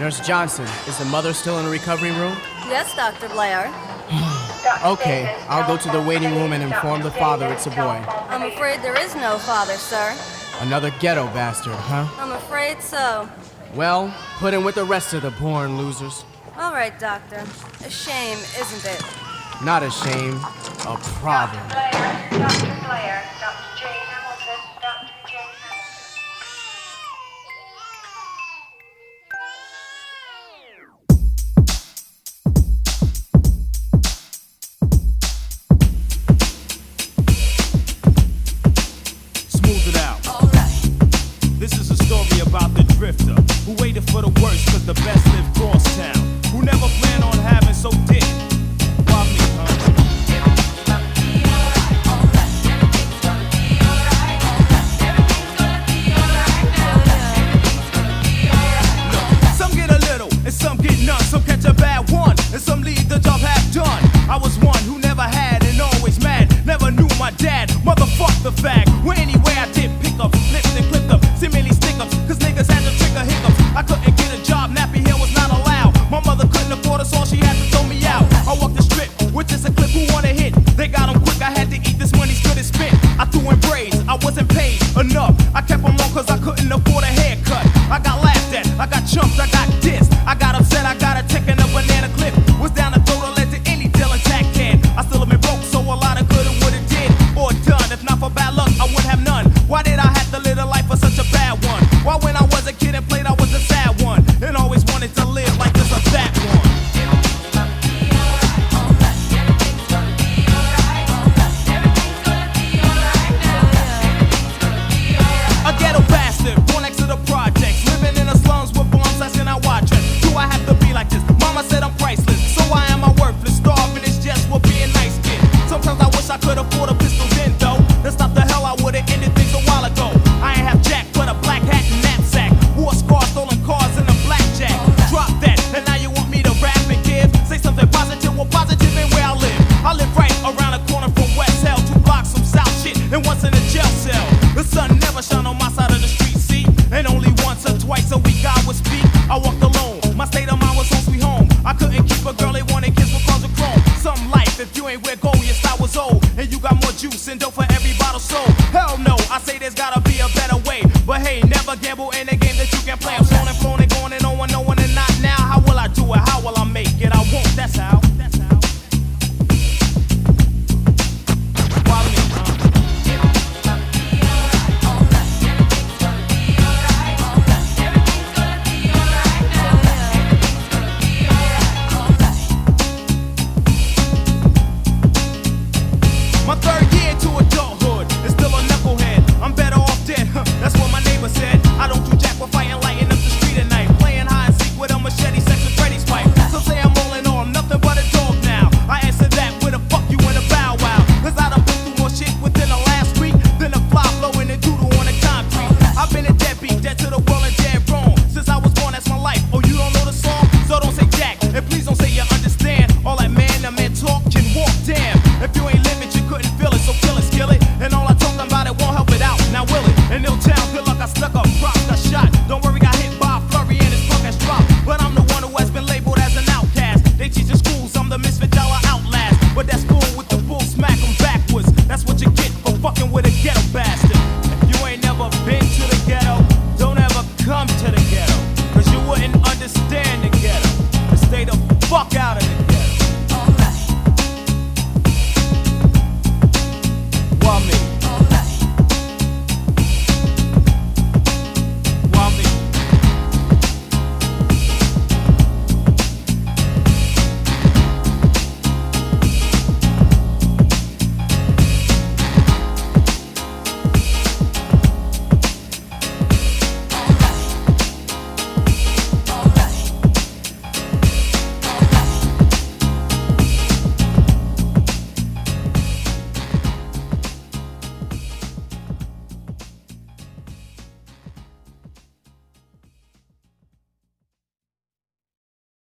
Nurse Johnson, is the mother still in the recovery room? Yes, Dr. Blair. Okay, I'll go to the waiting room and inform the father it's a boy. I'm afraid there is no father, sir. Another ghetto bastard, huh? I'm afraid so. Well, put him with the rest of the born losers. All right, Doctor. A shame, isn't it? Not a shame, a problem. Dr. Blair, Dr. J. Hamilton, Dr. J. Hamilton. Smooth it out. This is a story about the drifter who waited for the worst cause the best lived cross town. Who never planned on having so dick. Why me, huh? Look, some get a little and some get none. Some catch a bad one and some leave the job half done. I was one who never had and always mad. Never knew my dad. Motherfuck the fag. Well, anyway, I did pick up, flipped and clipped up. Seemingly stick ups, cause niggas had to trigger hiccups. I couldn't get a job, nappy hair was not allowed. My mother couldn't afford us all, she had to throw me out. I walked the strip, which is a clip who wanna hit. They got 'em quick, I had to eat this money's good as spit. I threw in braids, I wasn't paid enough. I kept 'em long cause I couldn't afford a haircut. I got laughed at, I got chumped, I got dissed. I got upset, I got a tick and a banana clip. Was down the throat, I led to any deal attack can. I still have been broke, so a lot of coulda, woulda, did or done. If not for bad luck, I would have none. Why did I have to live a life for such a bad one? Why when I was a kid and played, I was a sad one and always wanted to live like this or that one. A ghetto bastard, born next to the projects, living in the slums with bombs, asking I watch it. Do I have to be like this? Mama said I'm priceless, so I am a worthless. Starving is just what being nice kid. Sometimes I wish I could afford a pistol then though. That's not the hell I would've ended things a while ago. I ain't have jack, but a black hat and knapsack. War scars, stolen cars, and a blackjack. Drop that, and now you want me to rap and give. Say something positive, well positive in where I live. I live right around the corner from West Hell, 2 blocks from South shit, and once in a jail cell. The sun never shone on my side of the street, see? And only once or twice a week I would speak. I walked alone, my state of mind was home sweet home. I couldn't keep a girl, they wanted kiss with cars of chrome. Some life, if you ain't where go, your style was old. And you got more juice and dope for every bottle sold. Hell no, I say there's gotta be a better way. But hey, never gamble in a game that you can play. I'm flown and flown and going and no one and not now. How will I do it? How will I make it? I won't, that's how. Why me, huh? My third year to adulthood is still a knucklehead. I'm better off dead, huh, that's what my neighbor said. I don't do jack with fighting, lighting up the street at night. Playing hide and seek with a machete, sex with Freddy's pipe. Some say I'm all in all, I'm nothing but a dog now. I answer that with a fuck you and a bow wow. Cause I done been through more shit within the last week than a fly blowing a doodle on the concrete. I've been a deadbeat, dead to the world and dead wrong. Since I was born, that's my life. Oh, you don't know the song? So don't say jack, and please don't say you understand. All that man to man talk can walk, damn. If you ain't living, you couldn't feel it, so kill it, skill it. And all I talk about it won't help it out, now will it? In Ill Town, good luck, I stuck up, props, got shot. Don't worry, got hit by a flurry and his punk has dropped. But I'm the one who has been labeled as an outcast. They teach in schools, I'm the misfit dollar outlast. But that's cool with the bull, smack 'em backwards. That's what you get for fucking with a ghetto bastard.